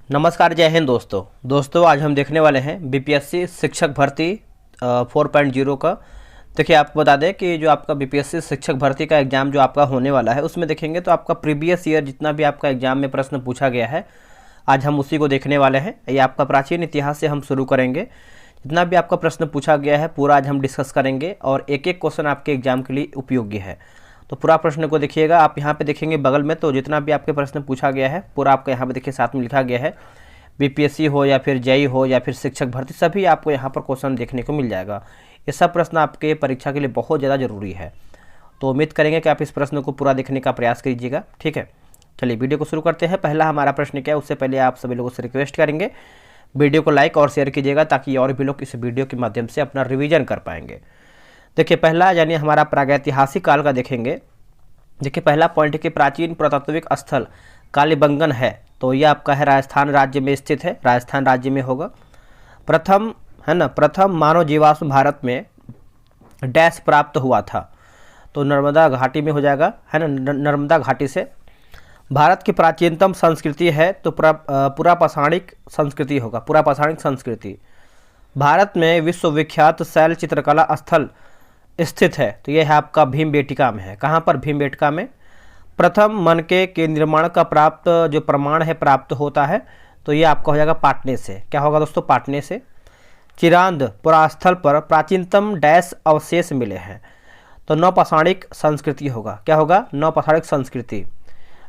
नमस्कार, जय हिंद दोस्तों आज हम देखने वाले हैं बीपीएससी शिक्षक भर्ती 4.0 का। देखिए, आपको बता दें कि जो आपका बीपीएससी शिक्षक भर्ती का एग्ज़ाम जो आपका होने वाला है उसमें देखेंगे तो आपका प्रीवियस ईयर जितना भी आपका एग्ज़ाम में प्रश्न पूछा गया है आज हम उसी को देखने वाले हैं। ये आपका प्राचीन इतिहास से हम शुरू करेंगे। जितना भी आपका प्रश्न पूछा गया है पूरा आज हम डिस्कस करेंगे और एक एक क्वेश्चन आपके एग्जाम के लिए उपयोगी है। तो पूरा प्रश्न को देखिएगा। आप यहाँ पे देखेंगे बगल में, तो जितना भी आपके प्रश्न पूछा गया है पूरा आपका यहाँ पे देखिए साथ में लिखा गया है। बीपीएससी हो या फिर जेईई हो या फिर शिक्षक भर्ती, सभी आपको यहाँ पर क्वेश्चन देखने को मिल जाएगा। ये सब प्रश्न आपके परीक्षा के लिए बहुत ज़्यादा ज़रूरी है, तो उम्मीद करेंगे कि आप इस प्रश्न को पूरा देखने का प्रयास कीजिएगा। ठीक है, चलिए वीडियो को शुरू करते हैं। पहला हमारा प्रश्न क्या है, उससे पहले आप सभी लोगों से रिक्वेस्ट करेंगे वीडियो को लाइक और शेयर कीजिएगा ताकि और भी लोग इस वीडियो के माध्यम से अपना रिवीजन कर पाएंगे। देखिए, पहला यानी हमारा प्रागैतिहासिक काल का देखेंगे। देखिए, पहला पॉइंट है कि प्राचीन पुरातात्विक स्थल कालीबंगन है, तो ये आपका है राजस्थान राज्य में स्थित है, राजस्थान राज्य में होगा। प्रथम है ना, प्रथम मानव जीवाश्म भारत में डैश प्राप्त हुआ था, तो नर्मदा घाटी में हो जाएगा, है ना, नर्मदा घाटी से। भारत की प्राचीनतम संस्कृति है तो पुरापाषाणिक संस्कृति होगा, पुरापाषाणिक संस्कृति। भारत में विश्वविख्यात शैल चित्रकला स्थल स्थित है, तो यह है आपका भीमबेटका में है। कहाँ पर? भीमबेटका में। प्रथम मनके के निर्माण का प्राप्त जो प्रमाण है प्राप्त होता है, तो ये आपका हो जाएगा पाटने से। क्या होगा दोस्तों? पाटने से। चिरांद पुरास्थल पर प्राचीनतम डैश अवशेष मिले हैं, तो नवपाषाणिक संस्कृति होगा। क्या होगा? नवपाषाणिक संस्कृति।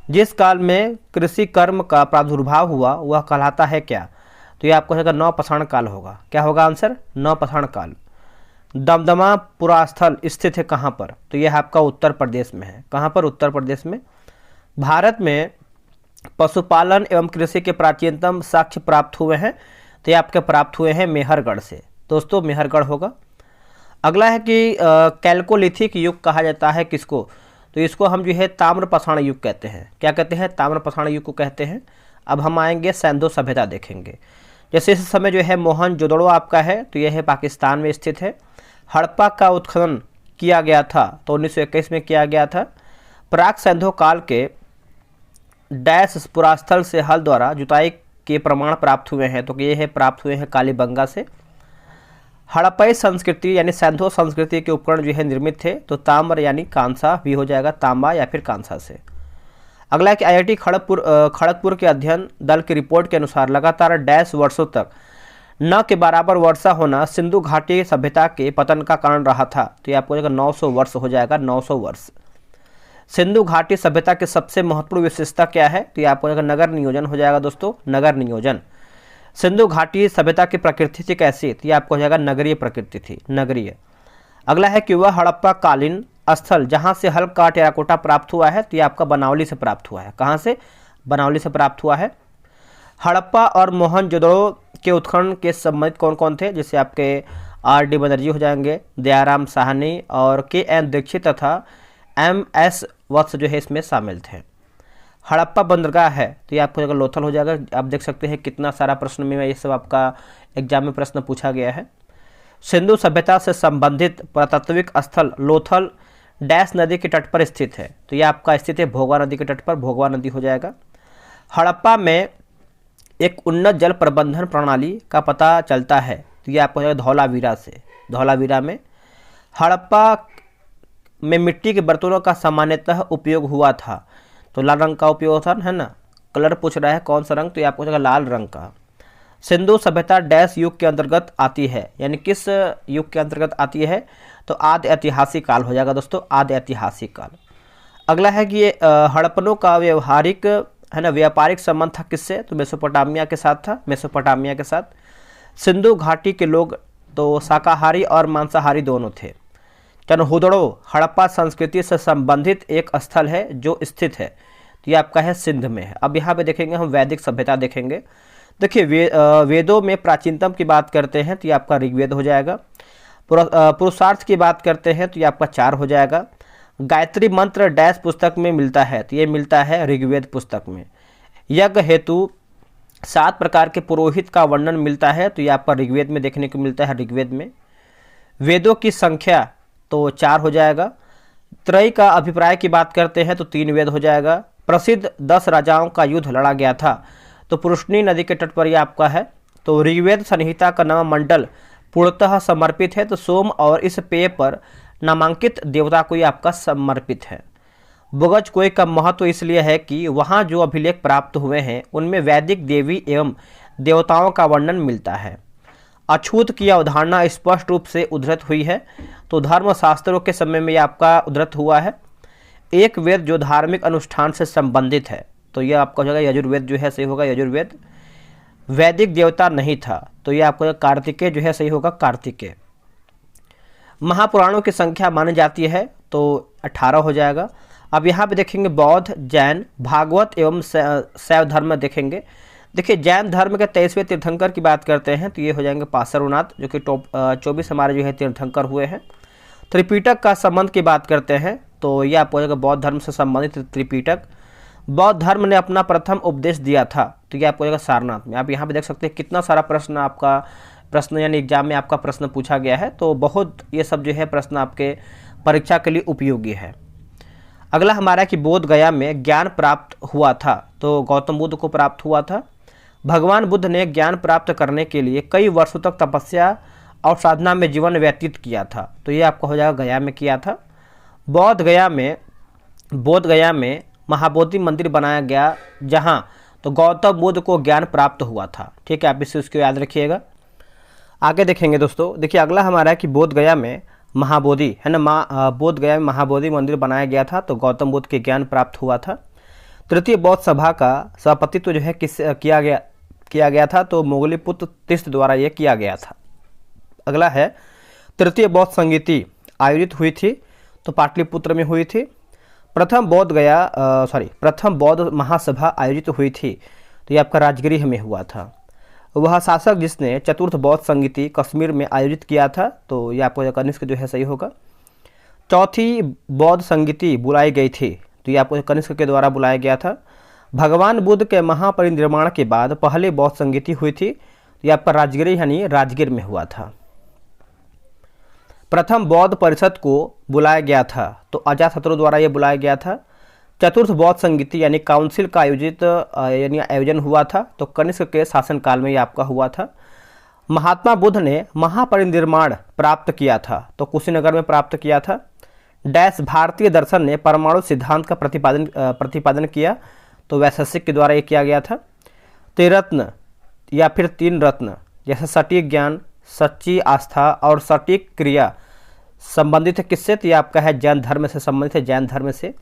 जिस काल में कृषि कर्म का प्रादुर्भाव हुआ वह कहलाता है क्या? तो ये आपको हो जाएगा नवपाषाण काल होगा। क्या होगा आंसर? नवपाषाण काल। दमदमा पुरास्थल स्थित है कहाँ पर? तो यह आपका उत्तर प्रदेश में है। कहाँ पर? उत्तर प्रदेश में। भारत में पशुपालन एवं कृषि के प्राचीनतम साक्ष्य प्राप्त हुए हैं, तो ये आपके प्राप्त हुए हैं मेहरगढ़ से। दोस्तों, मेहरगढ़ होगा। अगला है कि कैल्कोलिथिक युग कहा जाता है किसको? तो इसको हम जो है ताम्रपाषाण युग कहते हैं। क्या कहते हैं? ताम्रपाषाण युग को कहते हैं। अब हम आएंगे सिंधु सभ्यता देखेंगे। जैसे इस समय जो है मोहनजोदड़ो आपका है, तो यह है पाकिस्तान में स्थित है। हड़प्पा का उत्खनन किया गया था, तो 1921 में किया गया था। प्राक सिंधु काल के डैश पुरास्थल से हल द्वारा जुताई के प्रमाण प्राप्त हुए हैं, तो ये है प्राप्त हुए हैं कालीबंगा से। हड़प्पई संस्कृति यानी सिंधु संस्कृति के उपकरण जो है निर्मित थे, तो ताम्र यानी कांसा भी हो जाएगा, तांबा या फिर कांसा से। अगला है कि आईआईटी खड़गपुर के अध्ययन दल की रिपोर्ट के अनुसार लगातार डैश वर्षों तक न के बराबर वर्षा होना सिंधु घाटी सभ्यता के पतन का कारण रहा था, तो ये आपको 900 वर्ष हो जाएगा, 900 वर्ष। सिंधु घाटी सभ्यता की सबसे महत्वपूर्ण विशेषता क्या है? तो ये आपको नगर नियोजन हो जाएगा दोस्तों, नगर नियोजन। सिंधु घाटी सभ्यता की प्रकृति थी कैसी? तो ये आपको हो जाएगा नगरीय प्रकृति थी, नगरीय। अगला है कि वह हड़प्पा कालीन स्थल जहाँ से हल्का टेराकोटा प्राप्त हुआ है, तो ये आपका बनावली से प्राप्त हुआ है। कहाँ से? बनावली से प्राप्त हुआ है। हड़प्पा और मोहनजोदड़ो के उत्खनन के संबंधित कौन कौन थे? जैसे आपके आर.डी. बनर्जी हो जाएंगे, दयाराम साहनी और के.एन. दीक्षित तथा एम.एस. वत्स जो है इसमें शामिल थे। हड़प्पा बंदरगाह है, तो ये आपको लोथल हो जाएगा। आप देख सकते हैं कितना सारा प्रश्न में ये सब आपका एग्जाम में प्रश्न पूछा गया है। सिंधु सभ्यता से संबंधित पुरातात्विक स्थल लोथल डैश नदी के तट पर स्थित है, तो ये आपका स्थित है भोगवा नदी के तट पर, भोगवा नदी हो जाएगा। हड़प्पा में एक उन्नत जल प्रबंधन प्रणाली का पता चलता है, तो ये आपको धौलावीरा से, धौलावीरा में। हड़प्पा में मिट्टी के बर्तनों का सामान्यतः उपयोग हुआ था, तो लाल रंग का उपयोग था, है ना। कलर पूछ रहा है कौन सा रंग, तो ये आपको लाल रंग का। सिंधु सभ्यता डैश युग के अंतर्गत आती है, यानी किस युग के अंतर्गत आती है? तो आदि ऐतिहासिक काल हो जाएगा दोस्तों, आदि ऐतिहासिक काल। अगला है कि ये हड़प्पनों का व्यवहारिक है ना व्यापारिक संबंध था किससे? तो मेसोपोटामिया के साथ था, मेसोपोटामिया के साथ। सिंधु घाटी के लोग तो शाकाहारी और मांसाहारी दोनों थे। चनहुदड़ो हड़प्पा संस्कृति से संबंधित एक स्थल है जो स्थित है, तो ये आपका है सिंध में है। अब यहाँ पे देखेंगे हम वैदिक सभ्यता देखेंगे। देखिए, वेदों में प्राचीनतम की बात करते हैं तो ये आपका ऋग्वेद हो जाएगा। पुरुषार्थ की बात करते हैं तो ये आपका 4 हो जाएगा। गायत्री मंत्र डैश पुस्तक में मिलता है, तो ये मिलता है ऋग्वेद पुस्तक में। यज्ञ हेतु 7 प्रकार के पुरोहित का वर्णन मिलता है, तो ये आपका ऋग्वेद में देखने को मिलता है, ऋग्वेद में। वेदों की संख्या तो 4 हो जाएगा। त्रय का अभिप्राय की बात करते हैं तो 3 वेद हो जाएगा। प्रसिद्ध 10 राजाओं का युद्ध लड़ा गया था, तो पुरुषनी नदी के तट पर ये आपका है। तो ऋग्वेद संहिता का नव मंडल पूर्णतः समर्पित है। तो सोम और इस पेय पर नामांकित देवता को ये आपका समर्पित है। बोगजकोय का महत्व इसलिए है कि वहाँ जो अभिलेख प्राप्त हुए हैं उनमें वैदिक देवी एवं देवताओं का वर्णन मिलता है। अछूत की अवधारणा स्पष्ट रूप से उद्धृत हुई है। तो धर्मशास्त्रों के समय में यह आपका उद्धृत हुआ है। एक वेद जो धार्मिक अनुष्ठान से संबंधित है, तो यह आपका हो जाएगा यजुर्वेद जो है, सही होगा यजुर्वेद। वैदिक देवता नहीं था, तो यह आपका कार्तिकेय जो है, सही होगा कार्तिकेय। महापुराणों की संख्या मानी जाती है तो 18 हो जाएगा। अब यहाँ पे देखेंगे बौद्ध, जैन, भागवत एवं शैव धर्म में देखेंगे। देखिए जैन धर्म के 23वें तीर्थंकर की बात करते हैं तो ये हो जाएंगे पार्श्वनाथ, जो कि 24 हमारे जो है तीर्थंकर हुए हैं। त्रिपिटक का संबंध की बात करते हैं तो ये आपको हो जाएगा बौद्ध धर्म से संबंधित त्रिपिटक। बौद्ध धर्म ने अपना प्रथम उपदेश दिया था, तो ये आपको हो जाएगा सारनाथ में। आप यहाँ पे देख सकते हैं कितना सारा प्रश्न यानी एग्जाम में आपका प्रश्न पूछा गया है। तो बहुत ये सब जो है प्रश्न आपके परीक्षा के लिए उपयोगी है। अगला हमारा कि बोध गया में ज्ञान प्राप्त हुआ था, तो गौतम बुद्ध को प्राप्त हुआ था। भगवान बुद्ध ने ज्ञान प्राप्त करने के लिए कई वर्षों तक तपस्या और साधना में जीवन व्यतीत किया था, तो ये आपका हो जाएगा गया में किया था। बोध गया में महाबोधि मंदिर बनाया गया, जहाँ तो गौतम बुद्ध को ज्ञान प्राप्त हुआ था। ठीक है, आप इसे उसको याद रखिएगा। आगे देखेंगे दोस्तों, देखिए अगला हमारा है कि बोध गया में महाबोधि है ना, बोध गया में महाबोधि मंदिर बनाया गया था, तो गौतम बुद्ध के ज्ञान प्राप्त हुआ था। तृतीय बौद्ध सभा का सभापतित्व जो है किया गया था, तो मोगलीपुत्र तीर्थ द्वारा ये किया गया था। अगला है तृतीय बौद्ध संगीति आयोजित हुई थी, तो पाटलिपुत्र में हुई थी। प्रथम बौद्ध महासभा आयोजित हुई थी, तो ये आपका राजगिरी में हुआ था। वह शासक जिसने चतुर्थ बौद्ध संगीति कश्मीर में आयोजित किया था, तो ये आपको कनिष्क जो है, सही होगा। चौथी बौद्ध संगीति बुलाई गई थी, तो ये आपको कनिष्क के द्वारा बुलाया गया था। भगवान बुद्ध के महापरिनिर्वाण के बाद पहले बौद्ध संगीति हुई थी, तो ये आपका राजगिरी यानी राजगीर में हुआ था। प्रथम बौद्ध परिषद को बुलाया गया था, तो अजातशत्रु द्वारा ये बुलाया गया था। चतुर्थ बौद्ध संगीति यानी काउंसिल का आयोजन हुआ था, तो कनिष्क के शासनकाल में ये आपका हुआ था। महात्मा बुद्ध ने महापरिनिर्वाण प्राप्त किया था, तो कुशीनगर में प्राप्त किया था। डैश भारतीय दर्शन ने परमाणु सिद्धांत का प्रतिपादन किया, तो वैशेषिक के द्वारा ये किया गया था। त्रिरत्न या फिर 3 रत्न जैसे सटीक ज्ञान, सच्ची आस्था और सटीक क्रिया संबंधित है किससे, तो ये आपका है जैन धर्म से संबंधित है, जैन धर्म से।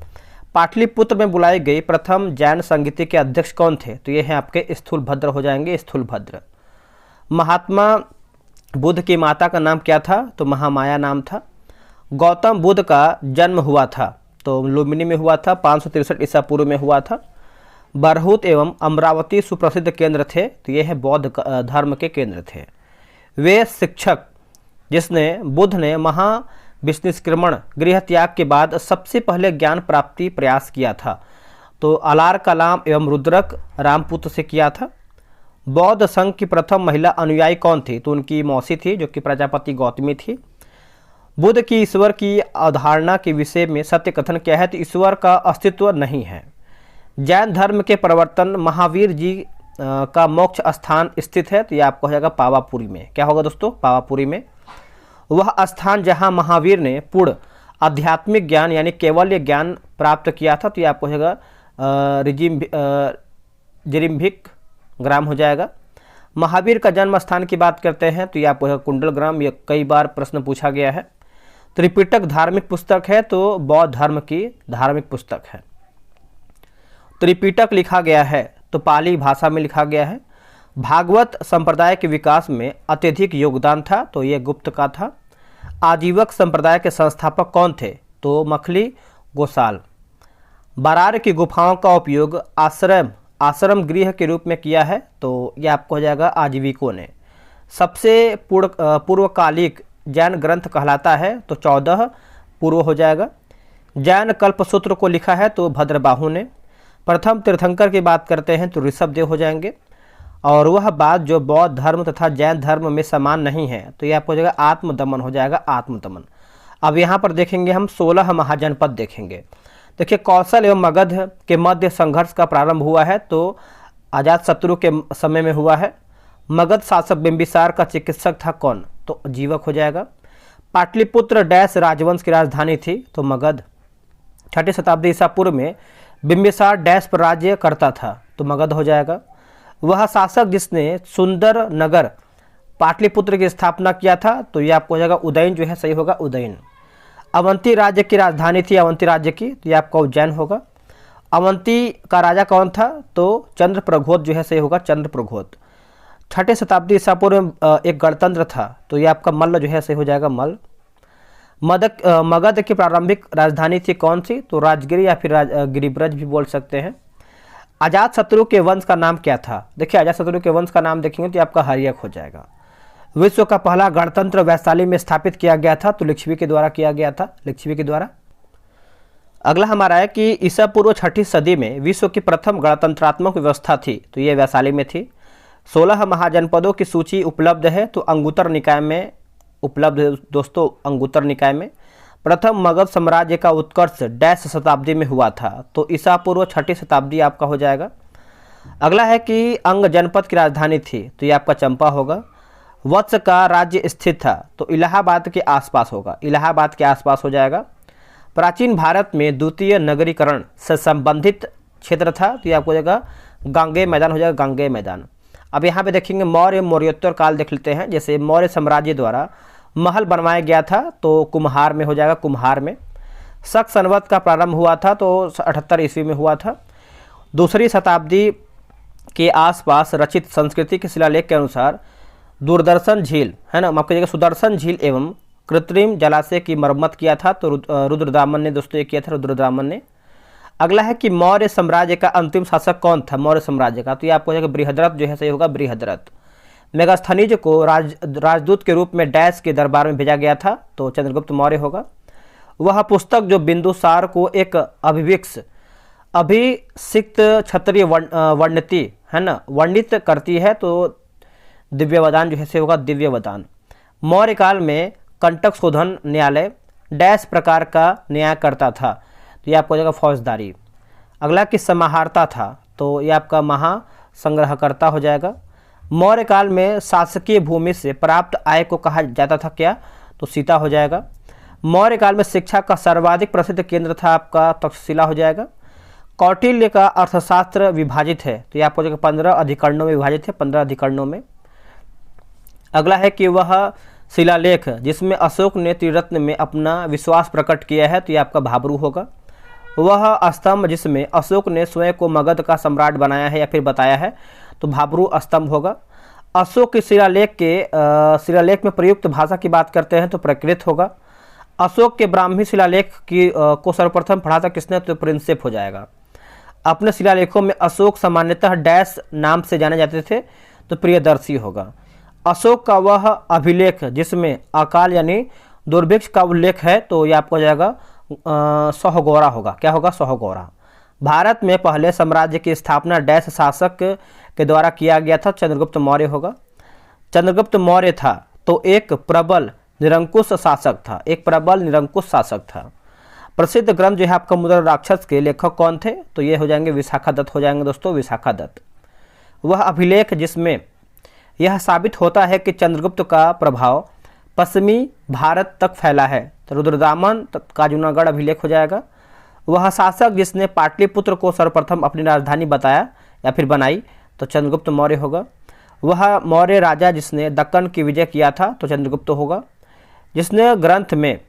पाटलिपुत्र में बुलाई गई प्रथम जैन संगीति के अध्यक्ष कौन थे, तो ये हैं आपके स्थूलभद्र हो जाएंगे, स्थूलभद्र। महात्मा बुद्ध की माता का नाम क्या था, तो महामाया नाम था। गौतम बुद्ध का जन्म हुआ था, तो लुम्बिनी में हुआ था, 563 ईसा पूर्व में हुआ था। बरहुत एवं अमरावती सुप्रसिद्ध केंद्र थे, तो ये है बौद्ध धर्म के केंद्र थे। वे शिक्षक जिसने बुद्ध ने महाविनिष्क्रमण गृह त्याग के बाद सबसे पहले ज्ञान प्राप्ति प्रयास किया था, तो अलार कलाम एवं रुद्रक रामपुत्र से किया था। बौद्ध संघ की प्रथम महिला अनुयायी कौन थी, तो उनकी मौसी थी, जो कि प्रजापति गौतमी थी। बुद्ध की ईश्वर की अवधारणा के विषय में सत्य कथन क्या है, तो ईश्वर का अस्तित्व नहीं है। जैन धर्म के प्रवर्तन महावीर जी का मोक्ष स्थान स्थित है, तो ये आपको हो जाएगा पावापुरी में। क्या होगा दोस्तों, पावापुरी में। वह स्थान जहां महावीर ने पूर्ण आध्यात्मिक ज्ञान यानी केवल्य ज्ञान प्राप्त किया था, तो ये आपको हो जाएगा जिरिम्भिक ग्राम हो जाएगा। महावीर का जन्म स्थान की बात करते हैं, तो ये आपको कुंडल ग्राम, ये कई बार प्रश्न पूछा गया है। त्रिपिटक धार्मिक पुस्तक है, तो बौद्ध धर्म की धार्मिक पुस्तक है। त्रिपिटक लिखा गया है, तो पाली भाषा में लिखा गया है। भागवत संप्रदाय के विकास में अत्यधिक योगदान था, तो ये गुप्त का था। आजीवक संप्रदाय के संस्थापक कौन थे, तो मखली गोसाल। बरार की गुफाओं का उपयोग आश्रम गृह के रूप में किया है, तो यह आपको हो जाएगा आजीविकों ने। सबसे पूर्वकालिक जैन ग्रंथ कहलाता है, तो 14 पूर्व हो जाएगा। जैन कल्पसूत्र को लिखा है, तो भद्रबाहु ने। प्रथम तीर्थंकर की बात करते हैं, तो ऋषभदेव हो जाएंगे। और वह बात जो बौद्ध धर्म तथा जैन धर्म में समान नहीं है, तो यह आपको हो जाएगा आत्मदमन हो जाएगा, आत्मदमन। अब यहाँ पर देखेंगे हम 16 महाजनपद देखेंगे। देखिए कौशल एवं मगध के मध्य संघर्ष का प्रारंभ हुआ है, तो अजातशत्रु के समय में हुआ है। मगध शासक बिंबिसार का चिकित्सक था कौन, तो जीवक हो जाएगा। पाटलिपुत्र डैश राजवंश की राजधानी थी, तो मगध। 6ठी शताब्दी ईसा पूर्व में बिंबिसार डैश पर राज्य करता था, तो मगध हो जाएगा। वह शासक जिसने सुंदर नगर पाटलिपुत्र की स्थापना किया था, तो ये आपको हो जाएगा उदयन, जो है सही होगा उदयन। अवंती राज्य की राजधानी थी अवंती राज्य की, तो ये आपका उज्जैन होगा। अवंती का राजा कौन था, तो चंद्रप्रघोत, जो है सही होगा चंद्रप्रघोत। 6ठी शताब्दी ईसा पूर्व में एक गणतंत्र था, तो ये आपका मल्ल, जो है सही हो जाएगा मल्ल। मगध की प्रारंभिक राजधानी थी कौन सी, तो राजगिरी या फिर गिरिब्रज भी बोल सकते हैं। अजातशत्रु के वंश का नाम क्या था, देखिए अजातशत्रु के वंश का नाम देखेंगे तो आपका हर्यक हो जाएगा। विश्व का पहला गणतंत्र वैशाली में स्थापित किया गया था, तो लिच्छवी के द्वारा किया गया था, लिच्छवी के द्वारा। अगला हमारा है कि ईसा पूर्व 6ठी सदी में विश्व की प्रथम गणतंत्रात्मक व्यवस्था थी, तो ये वैशाली में थी। 16 महाजनपदों की सूची उपलब्ध है, तो अंगुत्तर निकाय में उपलब्ध है दोस्तों, अंगुत्तर निकाय में। प्रथम मगध साम्राज्य का उत्कर्ष डैश शताब्दी में हुआ था, तो ईसा पूर्व 6ठी शताब्दी आपका हो जाएगा। अगला है कि अंग जनपद की राजधानी थी, तो ये आपका चंपा होगा। वत्स का राज्य स्थित था, तो इलाहाबाद के आसपास होगा, इलाहाबाद के आसपास हो जाएगा। प्राचीन भारत में द्वितीय नगरीकरण से संबंधित क्षेत्र था, तो ये आपको हो जाएगा गांगेय मैदान हो जाएगा, गांगेय मैदान। अब यहाँ पे देखेंगे मौर्य मौर्योत्तर काल देख लेते हैं। जैसे मौर्य साम्राज्य द्वारा महल बनवाया गया था, तो कुम्हार में हो जाएगा, कुम्हार में। शक संवत का प्रारंभ हुआ था, तो 78 ईस्वी में हुआ था। 2री शताब्दी के आसपास रचित संस्कृति के शिलालेख के अनुसार दूरदर्शन झील है ना, माफ कीजिएगा सुदर्शन झील एवं कृत्रिम जलाशय की मरम्मत किया था, तो रुद्रदामन ने दोस्तों ये किया था, रुद्रदामन ने। अगला है कि मौर्य साम्राज्य का अंतिम शासक कौन था, मौर्य साम्राज्य का, तो ये आपको हो जाएगा बृहद्रथ, जो है सही होगा बृहद्रथ। मेगास्थनीज को राजदूत के रूप में डैश के दरबार में भेजा गया था, तो चंद्रगुप्त मौर्य होगा। वह पुस्तक जो बिंदुसार को एक अभिषिक्त क्षत्रिय वर्णति है ना वर्णित करती है, तो दिव्यवदान जो है से होगा दिव्यवदान। मौर्य काल में कंटक शोधन न्यायालय डैश प्रकार का न्याय करता था, तो ये आपको हो जाएगा फौजदारी। अगला कि समाहर्ता था, तो ये आपका महासंग्रहकर्ता हो जाएगा। मौर्य काल में शासकीय भूमि से प्राप्त आय को कहा जाता था क्या, तो सीता हो जाएगा। मौर्य काल में शिक्षा का सर्वाधिक प्रसिद्ध केंद्र था आपका तक्षशिला हो जाएगा। कौटिल्य का अर्थशास्त्र विभाजित है, तो ये आपको हो जाएगा 15 अधिकरणों में विभाजित है, 15 अधिकरणों में। अगला है कि वह शिलालेख जिसमें अशोक ने त्रिरत्न में अपना विश्वास प्रकट किया है, तो ये आपका भाबरू होगा। वह स्तंभ जिसमें अशोक ने स्वयं को मगध का सम्राट बनाया है या फिर बताया है, तो भाबरू स्तंभ होगा। अशोक के शिलालेख में प्रयुक्त भाषा की बात करते हैं, तो प्रकृत होगा। अशोक के ब्राह्मी शिलालेख को सर्वप्रथम पढ़ा था किसने, तो प्रिंसेप हो जाएगा। अपने शिलालेखों में अशोक सामान्यतः डैश नाम से जाने जाते थे, तो प्रियदर्शी होगा। अशोक का वह अभिलेख जिसमें अकाल यानी दुर्भिक्ष का उल्लेख है, तो ये आपको हो जाएगा सोहगौरा होगा। क्या होगा, सोहगौरा। भारत में पहले साम्राज्य की स्थापना डैश शासक के द्वारा किया गया था, चंद्रगुप्त मौर्य होगा। चंद्रगुप्त मौर्य था तो एक प्रबल निरंकुश शासक था, एक प्रबल निरंकुश शासक था। प्रसिद्ध ग्रंथ जो है आपका मुद्रा राक्षस के लेखक कौन थे, तो ये हो जाएंगे विशाखा दत्त हो जाएंगे दोस्तों, विशाखा दत्त। वह अभिलेख जिसमें यह साबित होता है कि चंद्रगुप्त का प्रभाव पश्चिमी भारत तक फैला है, तो रुद्रदामन का जूनागढ़ अभिलेख हो जाएगा। वह शासक जिसने पाटलिपुत्र को सर्वप्रथम अपनी राजधानी बताया या फिर बनाई, तो चंद्रगुप्त मौर्य होगा। वह मौर्य राजा जिसने दक्कन की विजय किया था, तो चंद्रगुप्त होगा। जिसने ग्रंथ में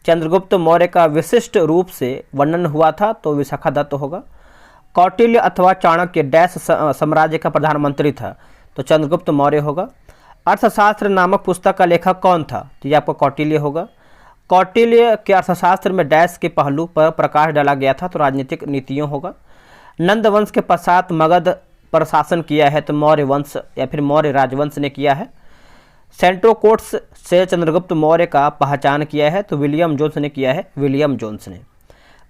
चंद्रगुप्त मौर्य का विशिष्ट रूप से वर्णन हुआ था, तो विशाखा दत्त होगा। कौटिल्य अथवा चाणक्य डैश साम्राज्य का प्रधानमंत्री था, तो चंद्रगुप्त मौर्य होगा। अर्थशास्त्र नामक पुस्तक का लेखक कौन था, तो ये आपका कौटिल्य होगा। कौटिल्य के अर्थशास्त्र में डैश के पहलू पर प्रकाश डाला गया था, तो राजनीतिक नीतियों होगा। नंद वंश के पश्चात मगध पर शासन किया है, तो मौर्य वंश या फिर मौर्य राजवंश ने किया है। सेंट्रोकोट्स से चंद्रगुप्त मौर्य का पहचान किया है, तो विलियम जोन्स ने किया है, विलियम जोन्स ने।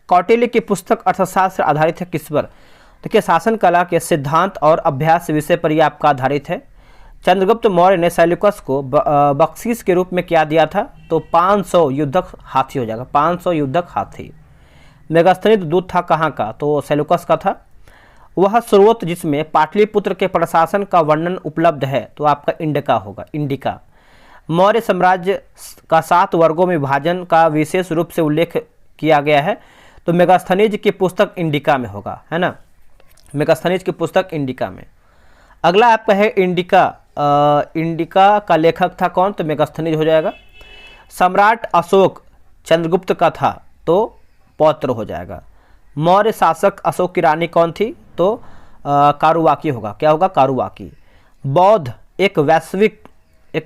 कौटिल्य की पुस्तक अर्थशास्त्र आधारित है किस पर, देखिए शासन कला के सिद्धांत और अभ्यास विषय पर यह आपका आधारित है। चंद्रगुप्त मौर्य ने सेल्यूकस को बख्शीश के रूप में क्या दिया था, तो 500 युद्धक हाथी हो जाएगा, 500 युद्धक हाथी। मेगास्थनीज दूत था कहाँ का, तो सेल्यूकस का था। वह स्रोत जिसमें पाटलिपुत्र के प्रशासन का वर्णन उपलब्ध है तो आपका इंडिका होगा, इंडिका। मौर्य साम्राज्य का 7 वर्गों में विभाजन का विशेष रूप से उल्लेख किया गया है तो मेगास्थनीज की पुस्तक इंडिका में होगा, है ना, मेगास्थनीज की पुस्तक इंडिका में। अगला आपका है इंडिका। इंडिका का लेखक था कौन, तो मेगास्थनीज हो जाएगा। सम्राट अशोक चंद्रगुप्त का था तो पौत्र हो जाएगा। मौर्य शासक अशोक की रानी कौन थी, तो कारुवाकी होगा, क्या होगा, कारुवाकी। बौद्ध एक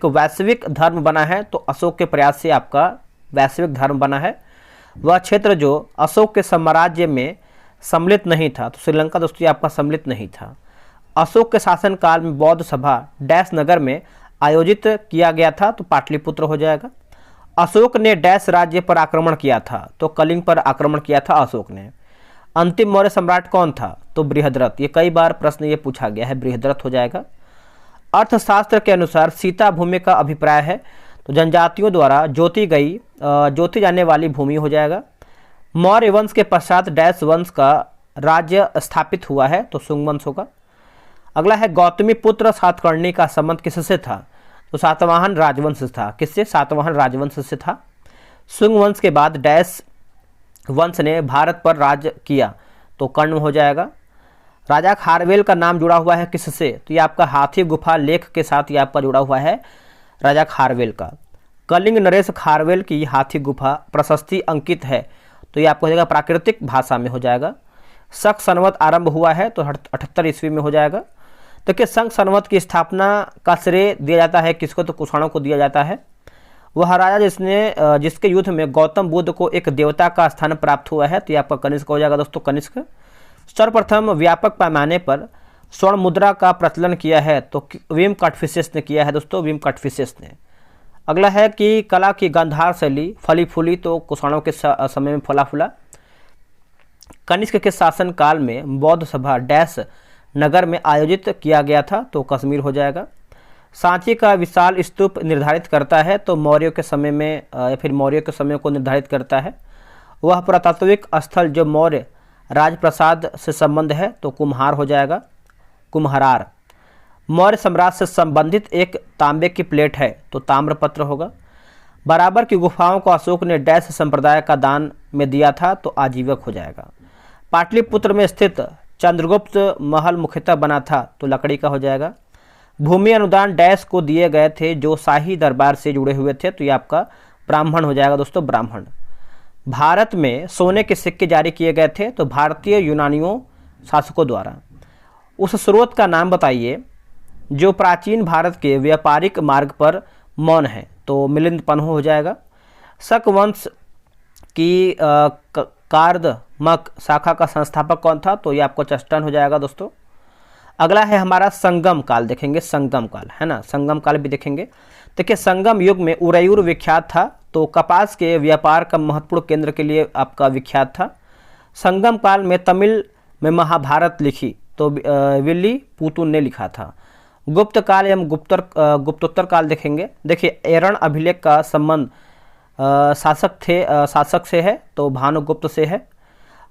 वैश्विक धर्म बना है तो अशोक के प्रयास से आपका वैश्विक धर्म बना है। वह क्षेत्र जो अशोक के साम्राज्य में सम्मिलित नहीं था, तो श्रीलंका दोस्तों आपका सम्मिलित नहीं था। अशोक के शासनकाल में बौद्ध सभा डैश नगर में आयोजित किया गया था तो पाटलिपुत्र हो जाएगा। अशोक ने डैश राज्य पर आक्रमण किया था, तो कलिंग पर आक्रमण किया था अशोक ने। अंतिम मौर्य सम्राट कौन था, तो बृहद्रथ। ये कई बार प्रश्न ये पूछा गया है, बृहद्रथ हो जाएगा। अर्थशास्त्र के अनुसार सीता भूमि का अभिप्राय है तो जनजातियों द्वारा जोती जाने वाली भूमि हो जाएगा। मौर्य वंश के पश्चात डैश वंश का राज्य स्थापित हुआ है तो शुंग वंश होगा। अगला है गौतमी पुत्र सातकर्णी का संबंध किससे था, तो सातवाहन राजवंश था। किससे, सातवाहन राजवंश से था। शुंग वंश के बाद डैश वंश ने भारत पर राज किया तो कर्ण हो जाएगा। राजा खारवेल का नाम जुड़ा हुआ है किससे, तो ये आपका हाथी गुफा लेख के साथ ये आपका जुड़ा हुआ है राजा खारवेल का। कलिंग नरेश खारवेल की हाथी गुफा प्रशस्ति अंकित है तो ये आपको हो जाएगा प्राकृतिक भाषा में हो जाएगा। शक संवत आरंभ हुआ है तो 78 ईस्वी में हो जाएगा। देखिए संघ संवत की स्थापना का श्रेय दिया जाता है किसको, तो कुषाणों को दिया जाता है। वह राजा जिसके युद्ध में गौतम बुद्ध को एक देवता का स्थान प्राप्त हुआ है तो ये आपका कनिष्क हो जाएगा दोस्तों, कनिष्क। सर्वप्रथम व्यापक पैमाने पर स्वर्ण मुद्रा का प्रचलन किया है तो विम कटफिसेस ने किया है दोस्तों, विम कटफिसेस ने। अगला है कि कला की गांधार शैली फली फूली तो कुषाणों के समय में फला फूला। कनिष्क के शासन काल में बौद्ध सभा डैश नगर में आयोजित किया गया था तो कश्मीर हो जाएगा। सांची का विशाल स्तूप निर्धारित करता है तो मौर्यों के समय में या फिर मौर्यों के समय को निर्धारित करता है। वह पुरातात्विक स्थल जो मौर्य राजप्रसाद से संबंध है तो कुम्हार हो जाएगा, कुम्हरार। मौर्य साम्राज्य से संबंधित एक तांबे की प्लेट है तो ताम्रपत्र होगा। बराबर की गुफाओं को अशोक ने डैश संप्रदाय का दान में दिया था तो आजीवक हो जाएगा। पाटलिपुत्र में स्थित चंद्रगुप्त महल मुख्यतः बना था तो लकड़ी का हो जाएगा। भूमि अनुदान डैश को दिए गए थे जो शाही दरबार से जुड़े हुए थे तो ये आपका ब्राह्मण हो जाएगा दोस्तों, ब्राह्मण। भारत में सोने के सिक्के जारी किए गए थे तो भारतीय यूनानियों शासकों द्वारा। उस स्रोत का नाम बताइए जो प्राचीन भारत के व्यापारिक मार्ग पर मौन है तो मिलिंद पन्हु हो जाएगा। शक वंश की कार्दमक शाखा का संस्थापक कौन था, तो ये आपको चस्टन हो जाएगा दोस्तों। अगला है हमारा संगम काल, देखेंगे संगम काल, है ना, संगम काल भी देखेंगे। देखिए संगम युग में उरैयूर विख्यात था तो कपास के व्यापार का महत्वपूर्ण केंद्र के लिए आपका विख्यात था। संगम काल में तमिल में महाभारत लिखी तो विल्ली पुतुन ने लिखा था। गुप्त काल एवं गुप्तोत्तर काल देखेंगे। देखिए एरण अभिलेख का संबंध शासक से है तो भानुगुप्त से है।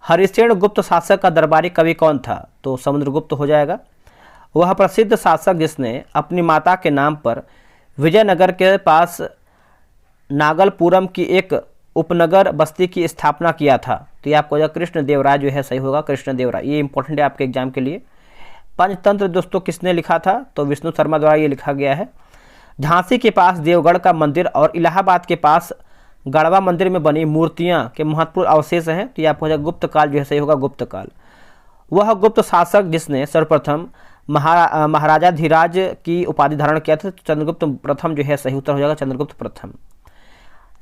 हरिसेन गुप्त शासक का दरबारी कवि कौन था, तो समुद्रगुप्त हो जाएगा। वह प्रसिद्ध शासक जिसने अपनी माता के नाम पर विजयनगर के पास नागलपुरम की एक उपनगर बस्ती की स्थापना किया था तो ये आपको कृष्णदेवराय जो है सही होगा, कृष्णदेवराय। ये इंपॉर्टेंट है आपके एग्जाम के लिए। पंचतंत्र दोस्तों किसने लिखा था, तो विष्णु शर्मा द्वारा ये लिखा गया है। झांसी के पास देवगढ़ का मंदिर और इलाहाबाद के पास गढ़वा मंदिर में बनी मूर्तियां के महत्वपूर्ण अवशेष हैं तो ये आपको गुप्त काल जो है सही होगा, गुप्त काल। वह गुप्त शासक जिसने सर्वप्रथम महाराजा धीराज की उपाधि धारण किया था तो चंद्रगुप्त प्रथम जो है सही उत्तर हो जाएगा, चंद्रगुप्त प्रथम।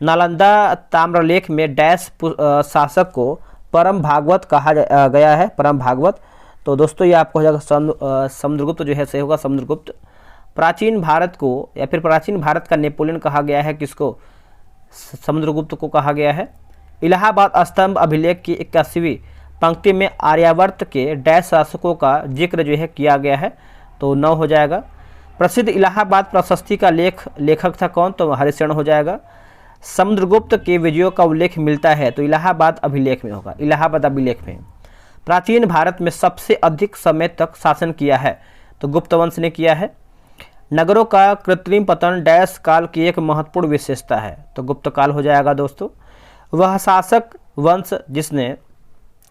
नालंदा ताम्रलेख में डैश शासक को परम भागवत कहा गया है, परम भागवत। तो दोस्तों ये आपको हो जाएगा समुद्रगुप्त जो है सही होगा, समुद्रगुप्त। प्राचीन भारत को या फिर प्राचीन भारत का नेपोलियन कहा गया है किसको, समुद्रगुप्त को कहा गया है। इलाहाबाद स्तंभ अभिलेख की 81वीं पंक्ति में आर्यावर्त के डैश शासकों का जिक्र जो है किया गया है तो 9 हो जाएगा। प्रसिद्ध इलाहाबाद प्रशस्ति का लेखक था कौन, तो हरिसेन हो जाएगा। समुद्रगुप्त के विजयों का उल्लेख मिलता है तो इलाहाबाद अभिलेख में होगा, इलाहाबाद अभिलेख में। प्राचीन भारत में सबसे अधिक समय तक शासन किया है? तो गुप्त वंश ने किया है। नगरों का कृत्रिम पतन डैश काल की एक महत्वपूर्ण विशेषता है? तो गुप्त काल हो जाएगा दोस्तों। वह शासक वंश जिसने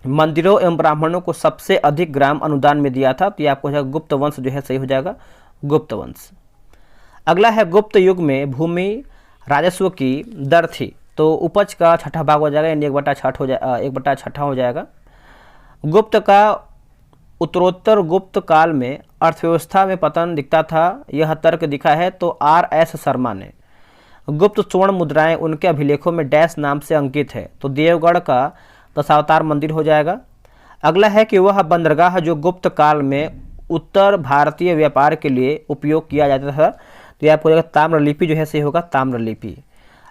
मंदिरों एवं ब्राह्मणों को सबसे अधिक ग्राम अनुदान में दिया था, तो ये आपको हो जाएगा गुप्त वंश जो है सही हो जाएगा, गुप्त वंश। अगला है गुप्त युग में भूमि राजस्व की दर थी? तो उपज का छठा भाग हो जाएगा, यानी 1/6 हो जाएगा। गुप्त का उत्तरोत्तर गुप्त काल में अर्थव्यवस्था में पतन दिखता था, यह तर्क दिखा है तो R.S. शर्मा ने। गुप्त स्वर्ण मुद्राएं उनके अभिलेखों में डैश नाम से अंकित है? तो देवगढ़ का दशावतार मंदिर हो जाएगा। अगला है कि वह बंदरगाह जो गुप्त काल में उत्तर भारतीय व्यापार के लिए उपयोग किया जाता था, तो यह आपको हो जाएगा ताम्रलिपि जो है सही होगा, ताम्रलिपि।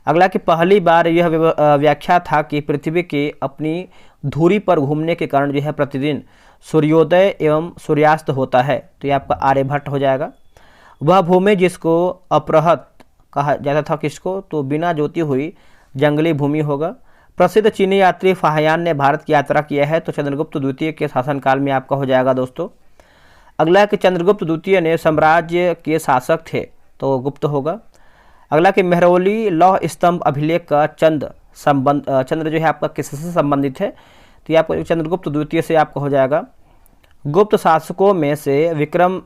अगला कि पहली बार यह व्याख्या था कि पृथ्वी के अपनी धुरी पर घूमने के कारण जो है प्रतिदिन सूर्योदय एवं सूर्यास्त होता है, तो यह आपका आर्यभट्ट हो जाएगा। वह भूमि जिसको अपरहत कहा जाता था, किसको? तो बिना जोती हुई जंगली भूमि होगा। प्रसिद्ध चीनी यात्री फाहियान ने भारत की यात्रा किया है, तो चंद्रगुप्त द्वितीय के शासनकाल में आपका हो जाएगा दोस्तों। अगला कि चंद्रगुप्त द्वितीय ने साम्राज्य के शासक थे, तो गुप्त होगा। अगला कि मेहरौली लौह स्तंभ अभिलेख का चंद्र जो है आपका किससे संबंधित है? तो ये आपको चंद्रगुप्त द्वितीय से आपका हो जाएगा। गुप्त शासकों में से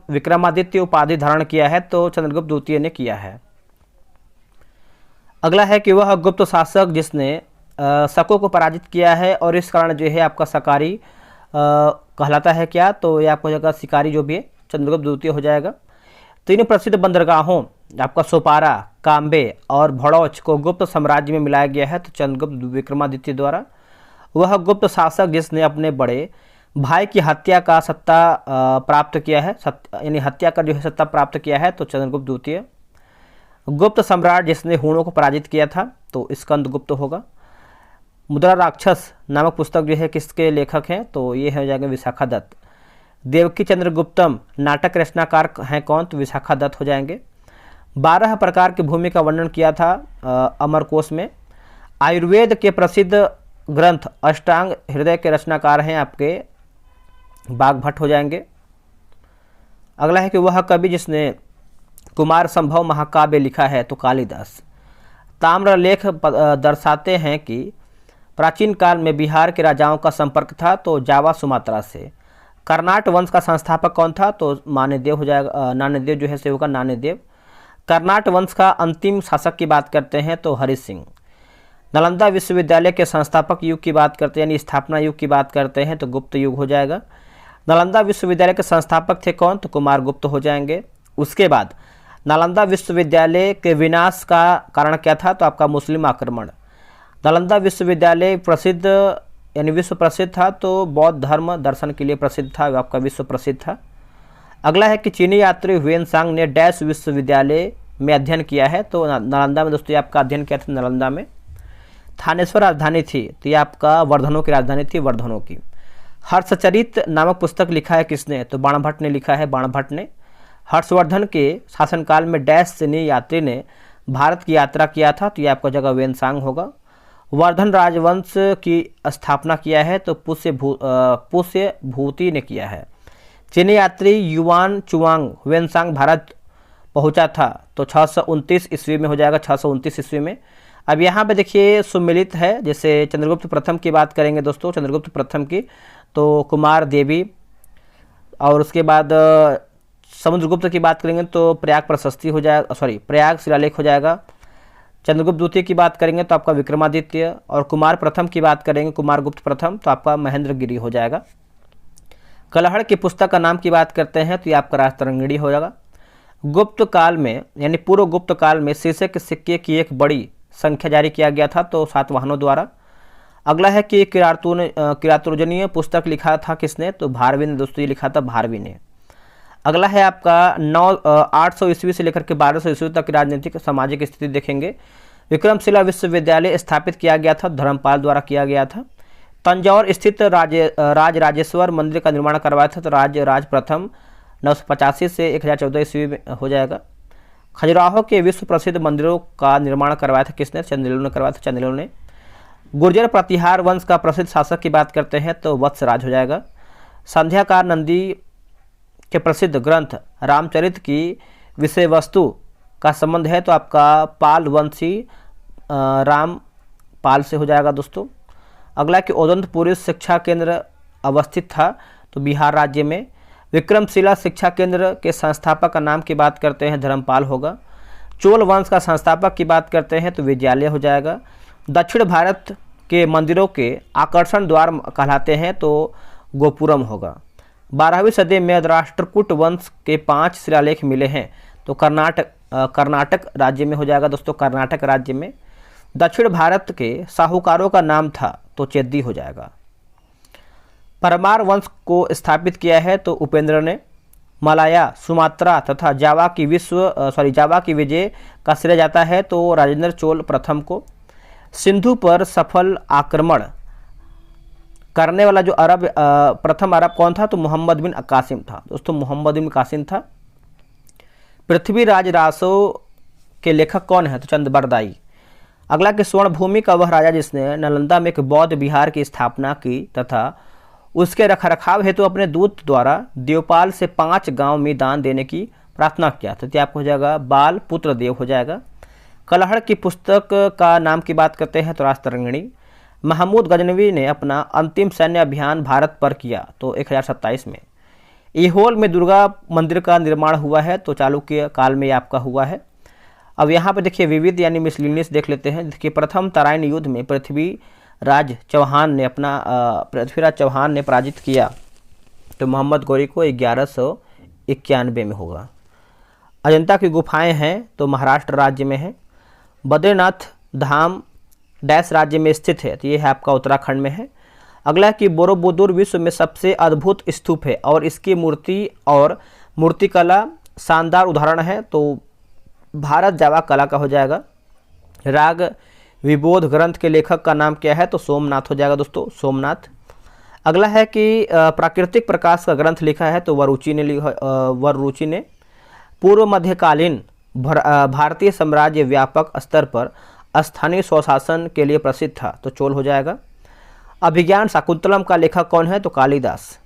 विक्रमादित्य उपाधि धारण किया है, तो चंद्रगुप्त द्वितीय ने किया है। अगला है कि वह गुप्त शासक जिसने शकों को पराजित किया है और इस कारण जो है आपका सकारी कहलाता है क्या? तो ये आपको हो जाएगा शिकारी जो भी है, चंद्रगुप्त द्वितीय हो जाएगा। तीन प्रसिद्ध बंदरगाहों आपका सोपारा, काम्बे और भड़ौच को गुप्त साम्राज्य में मिलाया गया है, तो चंद्रगुप्त विक्रमादित्य द्वारा। वह गुप्त शासक जिसने अपने बड़े भाई की हत्या का सत्ता प्राप्त किया है, यानी हत्या का जो है सत्ता प्राप्त किया है, तो चंद्रगुप्त द्वितीय। गुप्त सम्राट जिसने हूणों को पराजित किया था, तो स्कंदगुप्त होगा। मुद्रा राक्षस नामक पुस्तक जो है किसके लेखक हैं? तो ये हो जाएगा विशाखा दत्त। देवकी चंद्र गुप्तम नाटक रचनाकार हैं कौन? तो विशाखा दत्त हो जाएंगे। 12 प्रकार की भूमि का वर्णन किया था अमरकोश में। आयुर्वेद के प्रसिद्ध ग्रंथ अष्टांग हृदय के रचनाकार हैं आपके बागभट्ट हो जाएंगे। अगला है कि वह कवि जिसने कुमार संभव महाकाव्य लिखा है, तो कालिदास। ताम्रलेख दर्शाते हैं कि प्राचीन काल में बिहार के राजाओं का संपर्क था, तो जावा सुमात्रा से। कर्नाट वंश का संस्थापक कौन था? तो नान्यदेव हो जाएगा, नान्यदेव जो है से होगा नान्यदेव। कर्नाट वंश का अंतिम शासक की बात करते हैं, तो हरि सिंह। नालंदा विश्वविद्यालय के संस्थापक युग की बात करते हैं, यानी स्थापना युग की बात करते हैं, तो गुप्त युग हो जाएगा। नालंदा विश्वविद्यालय के संस्थापक थे कौन? तो कुमार गुप्त हो जाएंगे। उसके बाद नालंदा विश्वविद्यालय के विनाश का कारण क्या था? तो आपका मुस्लिम आक्रमण। नालंदा विश्वविद्यालय प्रसिद्ध यानी विश्व प्रसिद्ध था, तो बौद्ध धर्म दर्शन के लिए प्रसिद्ध था, आपका विश्व प्रसिद्ध था। अगला है कि चीनी यात्री ह्वेनसांग ने डैश विश्वविद्यालय में अध्ययन किया है, तो नालंदा में दोस्तों आपका अध्ययन किया था नालंदा में। थानेश्वर राजधानी थी, तो ये आपका वर्धनों की राजधानी थी, वर्धनों की। हर्षचरित नामक पुस्तक लिखा है किसने? तो बाणभट्ट ने लिखा है, बाणभट्ट ने। हर्षवर्धन के शासनकाल में डैश चीनी यात्री ने भारत की यात्रा किया था, तो ये आपका जगह ह्वेनसांग होगा। वर्धन राजवंश की स्थापना किया है, तो पुष्य भूति ने किया है। चीनी यात्री युआन चुआंग ह्वेनसांग भारत पहुंचा था, तो 629 ईस्वी में हो जाएगा, 629 ईस्वी में। अब यहाँ पे देखिए सुमिलित है, जैसे चंद्रगुप्त प्रथम की बात करेंगे दोस्तों, चंद्रगुप्त प्रथम की, तो कुमार देवी, और उसके बाद समुद्रगुप्त की बात करेंगे तो प्रयाग प्रशस्ति हो जाएगा, प्रयाग शिलालेख हो जाएगा। चंद्रगुप्त द्वितीय की बात करेंगे तो आपका विक्रमादित्य, और कुमार प्रथम की बात करेंगे कुमारगुप्त प्रथम, तो आपका महेंद्रगिरी हो जाएगा। कलहड़ की पुस्तक का नाम की बात करते हैं, तो ये आपका राजतरंगिणी हो जाएगा। गुप्त काल में यानी पूर्व गुप्त काल में शीशे के सिक्के की एक बड़ी संख्या जारी किया गया था, तो सातवाहनों द्वारा। अगला है कि किरातुर्जनीय पुस्तक लिखा था किसने? तो भारवी ने दोस्तों, ये लिखा था भारवी ने। अगला है आपका 800 ईस्वी से लेकर के 1200 ईस्वी तक की राजनीतिक सामाजिक स्थिति देखेंगे। विक्रमशिला विश्वविद्यालय स्थापित किया गया था, धर्मपाल द्वारा किया गया था। तंजौर स्थित राजराजेश्वर मंदिर का निर्माण करवाया था, तो राज प्रथम 985 से 1014 ईस्वी में हो जाएगा। खजुराहो के विश्व प्रसिद्ध मंदिरों का निर्माण करवाया था किसने? चंदेलों ने करवाया था, चंदेलों ने। गुर्जर प्रतिहार वंश का प्रसिद्ध शासक की बात करते हैं तो वत्सराज हो जाएगा। संध्याकार नंदी के प्रसिद्ध ग्रंथ रामचरित की विषय वस्तु का संबंध है तो आपका पाल वंशी राम पाल से हो जाएगा दोस्तों। अगला कि ओदंतपुरी शिक्षा केंद्र अवस्थित था तो बिहार राज्य में। विक्रमशिला शिक्षा केंद्र के संस्थापक का नाम की बात करते हैं धर्मपाल होगा। चोल वंश का संस्थापक की बात करते हैं तो विद्यालय हो जाएगा। दक्षिण भारत के मंदिरों के आकर्षण द्वार कहलाते हैं तो गोपुरम होगा। 12वीं सदी में राष्ट्रकूट वंश के 5 शिलालेख मिले हैं तो कर्नाटक राज्य में हो जाएगा दोस्तों, कर्नाटक राज्य में। दक्षिण भारत के साहूकारों का नाम था तो चेद्दी हो जाएगा। परमार वंश को स्थापित किया है तो उपेंद्र ने। मलाया, सुमात्रा तथा जावा की विजय का श्रेय जाता है तो राजेंद्र चोल प्रथम को। सिंधु पर सफल आक्रमण करने वाला जो प्रथम अरब कौन था तो मोहम्मद बिन कासिम था दोस्तों, मोहम्मद बिन कासिम था। पृथ्वीराज रासो के लेखक कौन है तो चंद्रबरदाई। अगला कि स्वर्ण भूमि का वह राजा जिसने नालंदा में एक बौद्ध विहार की स्थापना की तथा उसके रखरखाव हेतु अपने दूत द्वारा देवपाल से 5 गांव में दान देने की प्रार्थना किया तो क्या आपको हो जाएगा बाल पुत्र देव हो जाएगा। कलहड़ की पुस्तक का नाम की बात करते हैं तो राजतरंगिणी। महमूद गजनवी ने अपना अंतिम सैन्य अभियान भारत पर किया तो 1027 में। ऐहोल में दुर्गा मंदिर का निर्माण हुआ है तो चालुक्य काल में आपका हुआ है। अब यहाँ पे देखिए विविध यानी मिसलिनियस देख लेते हैं। देखिए प्रथम तराइन युद्ध में पृथ्वीराज चौहान ने पराजित किया तो मोहम्मद गौरी को 1191 में होगा। अजंता की गुफाएं हैं तो महाराष्ट्र राज्य में है। बद्रीनाथ धाम डैश राज्य में स्थित है तो ये है आपका उत्तराखंड में है। अगला कि बोरोबुदुर विश्व में सबसे अद्भुत स्तूप है और इसकी मूर्ति और मूर्तिकला शानदार उदाहरण है तो भारत जावा कला का हो जाएगा। राग विबोध ग्रंथ के लेखक का नाम क्या है तो सोमनाथ हो जाएगा दोस्तों, सोमनाथ। अगला है कि प्राकृतिक प्रकाश का ग्रंथ लिखा है तो वररुचि ने। पूर्व मध्यकालीन भारतीय साम्राज्य व्यापक स्तर पर स्थानीय स्वशासन के लिए प्रसिद्ध था तो चोल हो जाएगा। अभिज्ञान शाकुंतलम का लेखक कौन है तो कालिदास।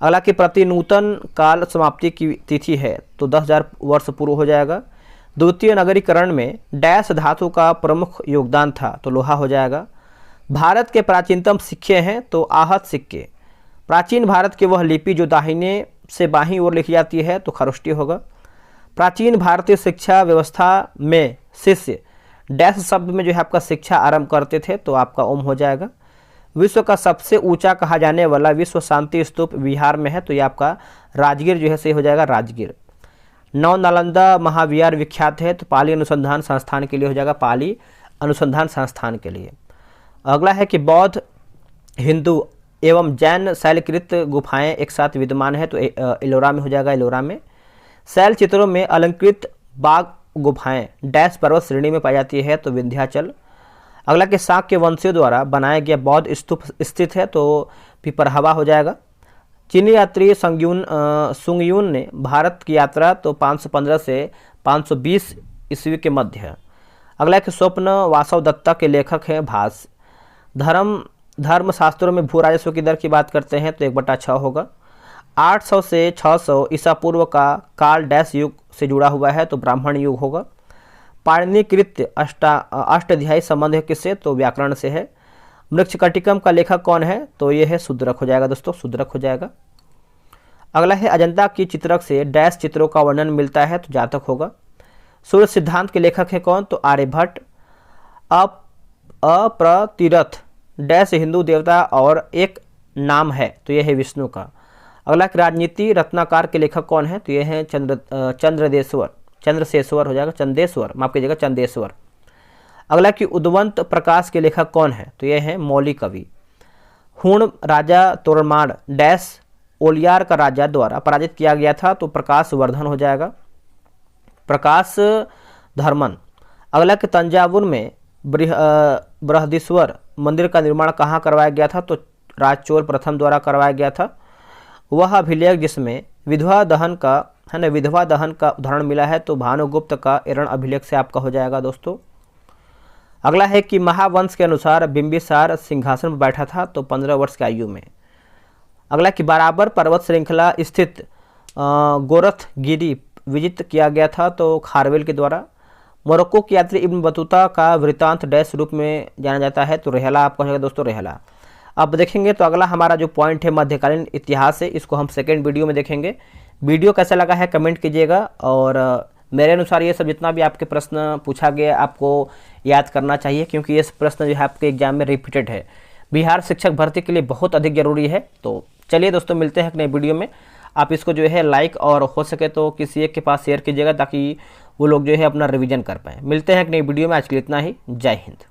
अगला कि प्रतिनूतन काल समाप्ति की तिथि है तो 10,000 वर्ष पूर्व हो जाएगा। द्वितीय नगरीकरण में डैश धातु का प्रमुख योगदान था तो लोहा हो जाएगा। भारत के प्राचीनतम सिक्के हैं तो आहत सिक्के। प्राचीन भारत की वह लिपि जो दाहिने से बाईं ओर लिखी जाती है तो खरोष्टी होगा। प्राचीन भारतीय शिक्षा व्यवस्था में शिष्य डैश शब्द में जो है आपका शिक्षा आरंभ करते थे तो आपका ओम हो जाएगा। विश्व का सबसे ऊंचा कहा जाने वाला विश्व शांति स्तूप बिहार में है तो ये आपका राजगीर जो है सही हो जाएगा, राजगीर। नौ नालंदा महाविहार विख्यात है तो पाली अनुसंधान संस्थान के लिए हो जाएगा, पाली अनुसंधान संस्थान के लिए। अगला है कि बौद्ध, हिंदू एवं जैन शैलकृत गुफाएं एक साथ विद्यमान है तो एलोरा में हो जाएगा, एलोरा में। शैल चित्रों में अलंकृत बाग गुफाएं डैश पर्वत श्रेणी में पाई जाती है तो विंध्याचल। अगला के शाक्य वंशियों द्वारा बनाया गया बौद्ध स्तूप स्थित है तो पिपरहवा हो जाएगा। चीनी यात्री सुंगयून ने भारत की यात्रा तो 515 से 520 ईस्वी के मध्य है। अगला के स्वप्न वासव दत्ता के लेखक हैं भास। धर्म शास्त्रों में भू राजस्व की दर की बात करते हैं तो 1/6 होगा। 800 से 600 ईसा पूर्व का काल डैश युग से जुड़ा हुआ है तो ब्राह्मण युग होगा। पाणिनिकृत अष्टाध्यायी संबंध किससे तो व्याकरण से है। मृक्षकटिकम का लेखक कौन है तो ये है शूद्रक हो जाएगा दोस्तों, शूद्रक हो जाएगा। अगला है अजंता की चित्रक से डैश चित्रों का वर्णन मिलता है तो जातक होगा। सूर्य सिद्धांत के लेखक है कौन तो आर्यभट्ट। अप्रतिरथ डैश हिंदू देवता और एक नाम है तो यह है विष्णु का। अगला राजनीति रत्नाकार के लेखक कौन है तो यह है चंद्रशेश्वर हो जाएगा, चंदेश्वर माफ कीजिएगा, चंदेश्वर। अगला कि उद्वंत प्रकाश के लेखक कौन है तो यह है मौली कवि। हूण राजा तोरमाड़ डैश ओलियार का राजा द्वारा पराजित किया गया था तो प्रकाश वर्धन हो जाएगा, प्रकाश धर्मन। अगला कि तंजावुर में बृहदीश्वर मंदिर का निर्माण कहाँ करवाया गया था तो राजचोल प्रथम द्वारा करवाया गया था। वह अभिलेख जिसमें विधवा दहन का उदाहरण मिला है तो भानुगुप्त का एरण अभिलेख से आपका हो जाएगा दोस्तों। अगला है कि महावंश के अनुसार बिंबिसार सिंहासन पर बैठा था तो 15 वर्ष की आयु में। अगला कि बराबर पर्वत श्रृंखला स्थित गोरखगिरी विजित किया गया था तो खारवेल के द्वारा। मोरक्को की यात्री इब्न बतूता का वृत्तांत डैश रूप में जाना जाता है तो रेहला आपका होगा दोस्तों, रेहला। अब देखेंगे तो अगला हमारा जो पॉइंट है मध्यकालीन इतिहास है, इसको हम सेकेंड वीडियो में देखेंगे। वीडियो कैसा लगा है कमेंट कीजिएगा, और मेरे अनुसार ये सब जितना भी आपके प्रश्न पूछा गया आपको याद करना चाहिए, क्योंकि ये प्रश्न जो है आपके एग्जाम में रिपीटेड है, बिहार शिक्षक भर्ती के लिए बहुत अधिक जरूरी है। तो चलिए दोस्तों मिलते हैं एक नए वीडियो में। आप इसको जो है लाइक और हो सके तो किसी एक के पास शेयर कीजिएगा ताकि वो लोग जो है अपना रिवीजन कर पाएँ। मिलते हैं एक नई वीडियो में, आज के लिए इतना ही। जय हिंद।